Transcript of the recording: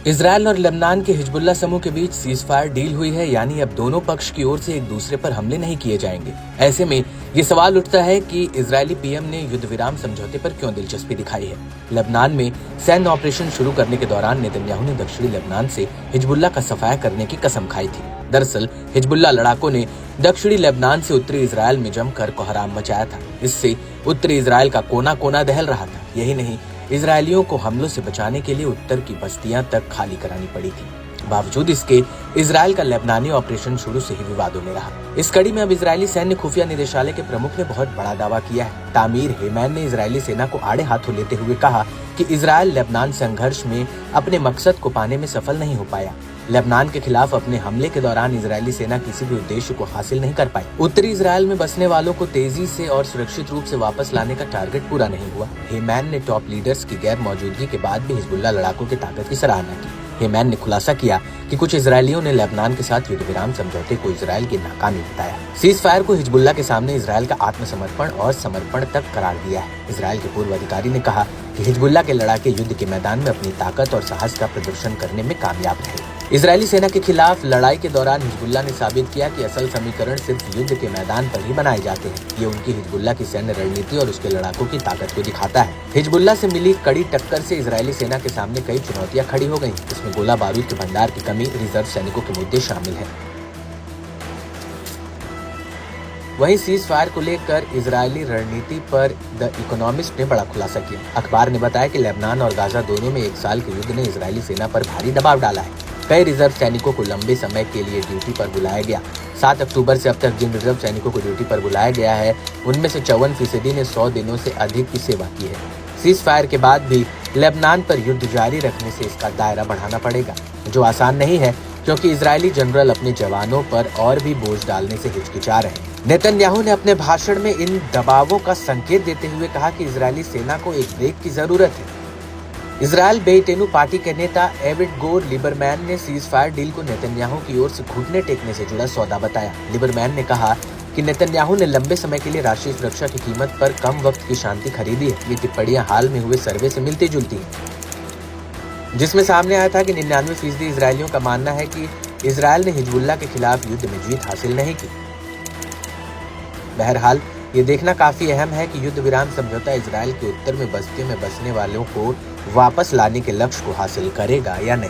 Israel और Lebanon के Hezbollah समूह के बीच सीजफायर डील हुई है, यानी अब दोनों पक्ष की ओर से एक दूसरे पर हमले नहीं किए जाएंगे। ऐसे में ये सवाल उठता है कि इजरायली पीएम ने युद्ध विराम समझौते पर क्यों दिलचस्पी दिखाई है। लेबनान में सैन्य ऑपरेशन शुरू करने के दौरान नेतन्याहू ने दक्षिणी लेबनान से हिजबुल्लाह का सफाया करने की कसम खाई थी। दरअसल हिजबुल्लाह लड़ाकों ने दक्षिणी लेबनान से उत्तरी इजरायल में जमकर कोहराम मचाया था। इससे उत्तरी इजरायल का कोना कोना दहल रहा था। यही नहीं, इजरायलियों को हमलों से बचाने के लिए उत्तर की बस्तियां तक खाली करानी पड़ी थी। बावजूद इसके इजरायल का लेबनानी ऑपरेशन शुरू से ही विवादों में रहा। इस कड़ी में अब इजरायली सैन्य खुफिया निदेशालय के प्रमुख ने बहुत बड़ा दावा किया है। तामीर हेमैन ने इजरायली सेना को आड़े हाथों लेते हुए कहा कि इजरायल लेबनान संघर्ष में अपने मकसद को पाने में सफल नहीं हो पाया। लेबनान के खिलाफ अपने हमले के दौरान इजरायली सेना किसी भी उद्देश्य को हासिल नहीं कर पाई। उत्तरी इजरायल में बसने वालों को तेजी से और सुरक्षित रूप से वापस लाने का टारगेट पूरा नहीं हुआ। हेमैन ने टॉप लीडर्स की गैर मौजूदगी के बाद भी हिजबुल्लाह लड़ाकों की ताकत की सराहना की। हेमैन ने खुलासा किया कि कुछ इजरायलियों ने लेबनान के साथ युद्ध विराम समझौते को इजरायल की नाकामी बताया। सीज फायर को हिजबुल्लाह के सामने इजरायल का आत्मसमर्पण और समर्पण तक करार दिया है। इजरायल के पूर्व अधिकारी ने कहा कि हिजबुल्लाह के लड़ाके युद्ध के मैदान में अपनी ताकत और साहस का प्रदर्शन करने में कामयाब रहे। इजरायली सेना के खिलाफ लड़ाई के दौरान हिजबुल्लाह ने साबित किया कि असल समीकरण सिर्फ युद्ध के मैदान पर ही बनाए जाते हैं। ये उनकी हिजबुल्लाह की सैन्य रणनीति और उसके लड़ाकों की ताकत को दिखाता है। हिजबुल्लाह से मिली कड़ी टक्कर से इजरायली सेना के सामने कई चुनौतियां खड़ी हो गयी। इसमें गोला बारूद के भंडार की कमी, रिजर्व सैनिकों के मुद्दे शामिल है। वहीं सीज फायर को लेकर इजरायली रणनीति पर द इकोनॉमिस्ट ने बड़ा खुलासा किया। अखबार ने बताया कि लेबनान और गाजा दोनों में 1 साल के युद्ध ने इजरायली सेना पर भारी दबाव डाला है। कई रिजर्व सैनिकों को लंबे समय के लिए ड्यूटी पर बुलाया गया। 7 अक्टूबर से अब तक जिन रिजर्व सैनिकों को ड्यूटी पर बुलाया गया है, उनमें से 54% ने 100 दिनों से अधिक की सेवा की है। सीज फायर के बाद भी लेबनान पर युद्ध जारी रखने से इसका दायरा बढ़ाना पड़ेगा, जो आसान नहीं है, क्योंकि इजरायली जनरल अपने जवानों पर और भी बोझ डालने से हिचकिचा रहे हैं। नेतन्याहू ने अपने भाषण में इन दबावों का संकेत देते हुए कहा कि इजरायली सेना को एक ब्रेक की जरूरत है। इजरायल बेटेनू पार्टी के नेता एविगडोर लिबरमैन ने सीज फायर डील को नेतन्याहू की ओर से घुटने टेकने से जुड़ा सौदा बताया। लिबरमैन ने कहा कि नेतन्याहू ने लंबे समय के लिए राष्ट्रीय सुरक्षा की कीमत पर कम वक्त की शांति खरीदी है। ये टिप्पणियां हाल में हुए सर्वे से मिलती जुलती हैं, जिसमें सामने आया था कि 99% इजरायलियों का मानना है कि इजरायल ने हिजबुल्लाह के खिलाफ युद्ध में जीत हासिल नहीं की। बहरहाल ये देखना काफी अहम है कि युद्ध विराम समझौता इजरायल के उत्तर में बस्तियों में बसने वालों को वापस लाने के लक्ष्य को हासिल करेगा या नहीं।